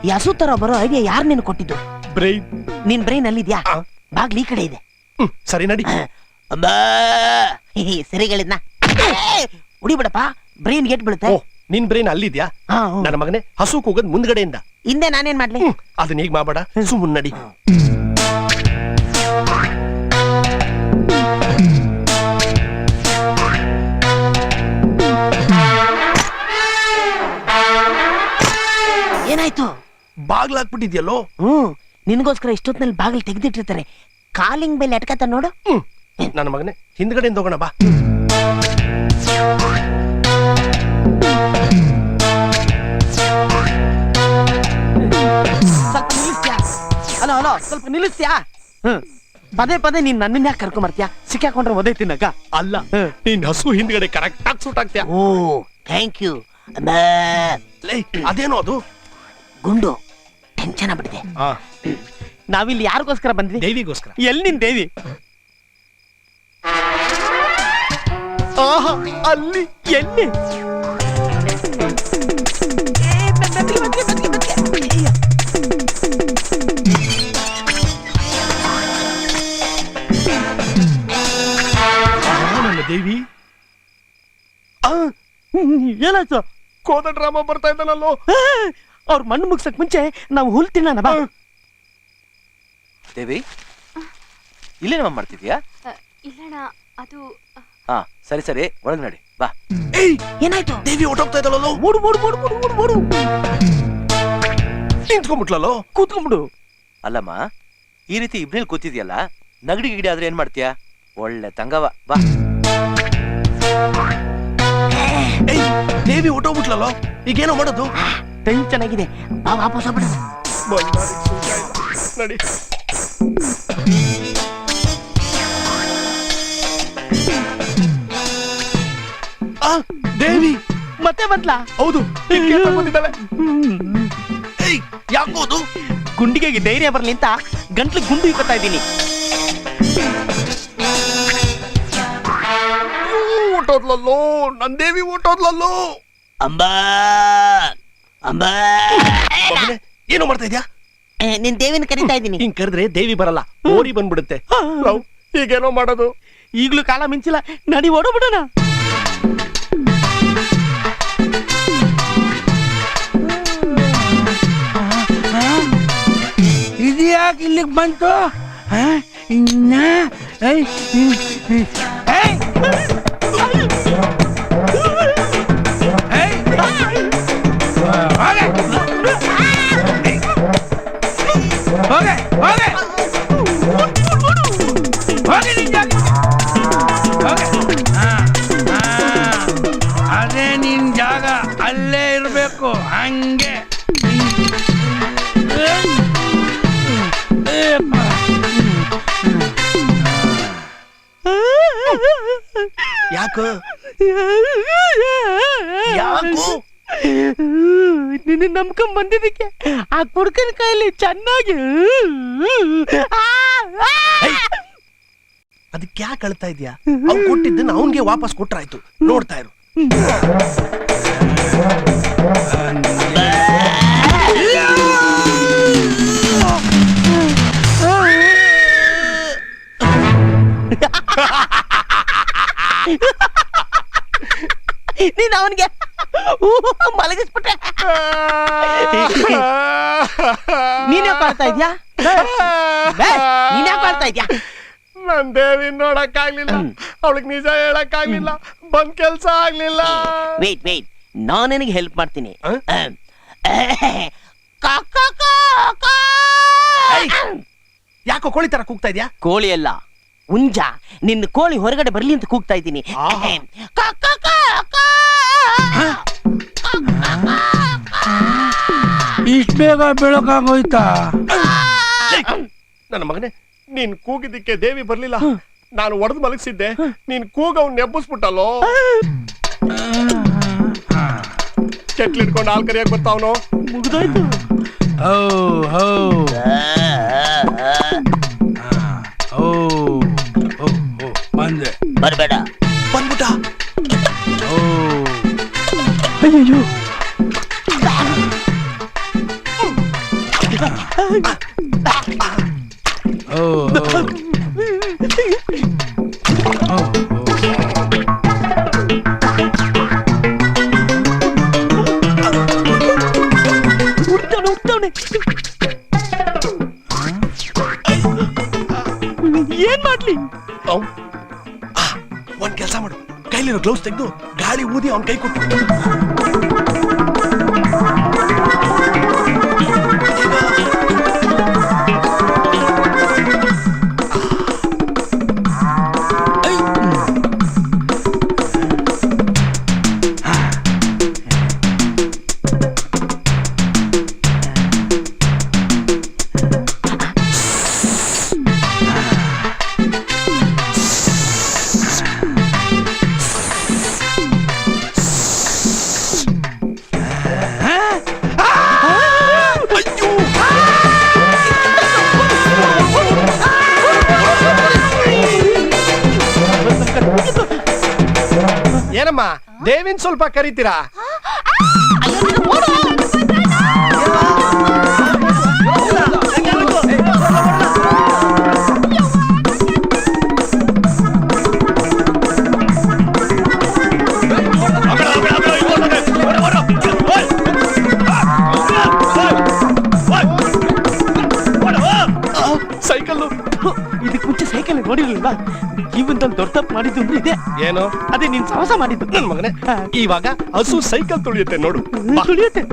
ಈ ಹಸು ತರ ಬರೋ ಐಡಿಯಾ ಯಾರು ನೀನು ಕೊಟ್ಟಿದ್ದು? ಬ್ರೈನ್. ನಿನ್ ಬ್ರೈನ್ ಅಲ್ಲಿದ್ಯಾ? ಬಾಗ್ಲಿ ಈ ಕಡೆ ಇದೆ. ಸರಿ ನಡಿ. ಸರಿಗಳಿದ್ನ ಉಡಿಬಿಡಪ್ಪ, ಬ್ರೈನ್ ಗೇಟ್ ಬೀಳುತ್ತೆ. ನಿನ್ ಬ್ರೈನ್ ಅಲ್ಲಿದ್ಯಾ? ನನ್ನ ಮಗನೇ, ಹಸು ಕೂಗದ್ ಮುಂದ್ಗಡೆಯಿಂದ. ಹಿಂದೆ ನಾನೇನ್ ಮಾಡ್ಲಿ? ಅದನ್ನ ಈಗ ಮಾಡಬೇಡ, ಸುಮ್ಮನೆ ನಡಿ. ಏನಾಯ್ತು? ಬಾಗ್ಲ ಹಾಕ್ಬಿಟ್ಟಿದ್ಯಲ್ಲೋ. ನಿನ್ಗೋಸ್ಕರ ಇಷ್ಟೊತ್ತಿನಲ್ಲಿ ಬಾಗಿಲು ತೆಗೆದಿಟ್ಟಿರ್ತಾರೆ. ಕಾಲಿಂಗ್ ಬೆಲ್ ಎಟ್ಕತ್ತ ನೋಡು. ನನ್ನ ಮಗನೇ, ಹಿಂದ್ಗಡೆಯಿಂದ ಹೋಗೋಣ ಬಾ. ಸ್ವಲ್ಪ ನಿಲ್ಲಿಸ್ತ್ಯಾ? ಹಲೋ ಹಲೋ, ಸ್ವಲ್ಪ ನಿಲ್ಲಿಸ್ತ್ಯಾ? ಪದೇ ಪದೇ ನೀನ್ ನನ್ನನ್ನ ಯಾಕೆ ಕರ್ಕೊಂಬರ್ತೀಯಾ? ಸಿಕ್ಕಾಕೊಂಡ್ರೆ ಒದೇ ತಿನ್ನಕ ಅಲ್ಲ, ನೀನ್ ಹಸು ಹಿಂದ್ಗಡೆ ಕರೆಕ್ಟ್ ಆಗಿ ಸೂಟ್ ಆಗ್ತೀಯ. Oh thank you. ಅದೇನೋ ಅದು ಗುಂಡು ಟೆನ್ಷನ್ ಆಗ್ಬಿಟ್ಟಿದೆ. ನಾವಿಲ್ಲಿ ಯಾರಿಗೋಸ್ಕರ ಬಂದ್ವಿ? ದೇವಿಗೋಸ್ಕರ. ಎಲ್ಲಿ ನಿನ್ ದೇವಿ? ಅಲ್ಲಿ ಎಲ್ಲಿ? ದೇವಿ. ಏನಾಯ್ತು? ಕೋದ ಡ್ರಾಮಾ ಬರ್ತಾ ಇದ್ದಾನಲ್ಲೋ. ಅವ್ರ ಮಣ್ಣು ಮುಗ್ಸಕ್ ಮುಂಚೆ ನಾವು ಹುಲ್ ತಿನ್ನೋಣ ಬಾ. ದೇವಿ, ಇಲ್ಲೇನ ಮಾಡ್ತಿದ್ಯಾ? ಇಲ್ಲಣ್ಣ, ಅದು ಹಾ ಸರಿ ಸರಿ, ಒಳಗ್ ನಡಿ ಬಾ. ಏನಾಯ್ತು? ದೇವಿ ಹೊಟ್ಟೋಗ್ತಾ ಇದ್ದಲ್ಲೋ. ಮೂಡು ಮೂಡು ಮೂಡು ಮೂಡು ಮೂಡು ಮೂಡು. ನಿಂತ್ಕೊಂಡ್ಬಿಟ್ಲಲ್ಲೋ. ಕೂತ್ಕೊಂಡ್ಬಿಡು. ಅಲ್ಲಮ್ಮ, ಈ ರೀತಿ ಇಬ್ರಲ್ಲಿ ಕೂತಿದ್ಯಲ್ಲ, ನಗಡಿ ಗಿಡಿ ಆದ್ರೆ ಏನ್ ಮಾಡ್ತೀಯಾ? ಒಳ್ಳೆ ತಂಗವ, ಬಾ. ದೇವಿ ಹೊಟ್ಟೋಗ್ಬಿಟ್ಲಲ್ಲೋ, ಈಗೇನೋ ಮಾಡೋದು? ಟೆನ್ಷನ್ ಆಗಿದೆ, ಬಾ ವಾಪಸ್ ಹೋಗ್ಬಿಡ. ನಡಿ. ದೇವಿ ಮತ್ತೆ ಬಂದ್ಲಾ? ಹೌದು, ಯಾಕೋದು? ಗುಂಡಿಗೆಗೆ ಧೈರ್ಯ ಬರ್ಲಿ ಅಂತ ಗಂಟ್ಲು ಗುಂಡು ಇಕ್ಕೊತಾ ಇದ್ದೀನಿ. ಊಟೋದ್ಲಲ್ಲೋ, ನನ್ ದೇವಿ ಊಟೋದ್ಲಲ್ಲೋ. ಅಂಬಾ ಅಂಬಾ, ಏನು ಮಾಡ್ತಾ ಇದ್ಯಾ? ನಿನ್ ದೇವಿನ ಕರೀತಾ ಇದ್ದೀನಿ. ಹಿಂಗ್ ಕರೆದ್ರೆ ದೇವಿ ಬರಲ್ಲ, ಓಡಿ ಬಂದ್ಬಿಡುತ್ತೆ. ಈಗೇನೋ ಮಾಡೋದು? ಈಗ್ಲೂ ಕಾಲ ಮಿಂಚಿಲ್ಲ, ನಡಿ ಓಡೋಬಿಡೋಣ. ಇದ್ಯಾಕೆ ಇಲ್ಲಿಗೆ ಬಂತು? ಇನ್ನ ಅದೇ ನಿನ್ ಜಾಗ, ಅಲ್ಲೇ ಇರ್ಬೇಕು. ಹಂಗೆ ಯಾಕೋ? ನಿನ್ನ ನಂಬ್ಕೊಂಡ್ ಬಂದಿದ್ದಕ್ಕೆ ಆ ಕುಡ್ಕನ ಕೈಲಿ ಚೆನ್ನಾಗಿ. ಅದಕ್ಕೆ ಯಾಕೆ ಅಳ್ತಾ ಇದ್ಯಾ? ಅವ್ನು ಕೊಟ್ಟಿದ್ದನ್ನ ಅವನ್ಗೆ ವಾಪಸ್ ಕೊಟ್ರಾಯ್ತು. ನೋಡ್ತಾ ಇರು. ನೀನ್ ಅವನ್ಗೆ ಮಲಗಿಸ್ಬಿಟ್ಟೆ. ನೀನ್ ಯಾಕೆ ಆಡ್ತಾ ಇದ್ಯಾ? ನೀನ್ ಯಾಕೆ ಆಡ್ತಾ ಇದ್ಯಾ? ನನ್ ದೇವಿ ನೋಡಕ್ ಆಗ್ಲಿಲ್ಲ, ಅವಳಿಗೆ ನಿಜ ಹೇಳಕ್ ಆಗ್ಲಿಲ್ಲ, ಬಂದ್ ಕೆಲ್ಸ ಆಗ್ಲಿಲ್ಲ. ವೇಟ್ ವೇಟ್, ನಾನು ನಿನಗೆ ಹೆಲ್ಪ್ ಮಾಡ್ತೀನಿ. ಯಾಕೋ ಕೋಳಿ ತರ ಕೂಗ್ತಾ ಇದ್ಯಾ? ಕೋಳಿ ಅಲ್ಲ, ಹುಂಜ. ನಿನ್ನ ಕೋಳಿ ಹೊರಗಡೆ ಬರ್ಲಿ ಅಂತ ಕೂಗ್ತಾ ಇದ್ದೀನಿ. ಇಷ್ಟ ಬೇಗ ಬೆಳಕಾಗೋಯ್ತಾ? ನನ್ನ ಮಗನೇ, ನೀನ್ ಕೂಗಿದ್ದಕ್ಕೆ ದೇವಿ ಬರ್ಲಿಲ್ಲ. ನಾನು ಒಡೆದು ಮಲಗಿಸಿದ್ದೆ, ನೀನ್ ಕೂಗ ಅವ್ನು ನೆಬ್ಬಿಸ್ಬಿಟ್ಟಲ್ಲೋ. ಕೆಟ್ಲಿಡ್ಕೊಂಡು ಹಾಲ್ ಕರಿಯಾಕ್ ಬರ್ತಾವನು. ಮುಗ್ದೋಯ್ತು. ಬಂದೆ. ಬರ್ಬೇಡ. ಬಂದ್ಬಿಟ್ಟ. ಅಯ್ಯೋ, ಓ, ಓ. ಓ, ಓ. ಹುಡ್ತವನೆ ಏನ್ ಮಾಡ್ಲಿ? ಒಂದ್ ಕೆಲಸ ಮಾಡು, ಕೈಲಿರೋ ಗ್ಲೌಸ್ ತೆಗೆದು ಗಾಳಿ ಊದಿ ಅವನ್ ಕೈ ಕೊಟ್ಟು. ಏನಮ್ಮ ದೇವಿನ್ ಸ್ವಲ್ಪ ಕರಿತೀರಾ? ಸೈಕಲ್ಲು ಇದಕ್ಕೆ ಮುಂಚೆ ಸೈಕಲ್ ನೋಡಿರ್ಲಿಲ್ವಾ? ಜೀವನದಲ್ಲಿ ದೊಡ್ಡ ತಪ್ಪು ಮಾಡಿದ್ದು ಅಂದ್ರೆ ಇದೆ. ಏನು? ಅದೇ ನೀನ್ ಸಾಹಸ ಮಾಡಿದ್ದು. ನನ್ ಮಗನೇ, ಇವಾಗ ಹಸು ಸೈಕಲ್ ತುಳಿಯುತ್ತೆ ನೋಡು. ತುಳಿಯುತ್ತೆ.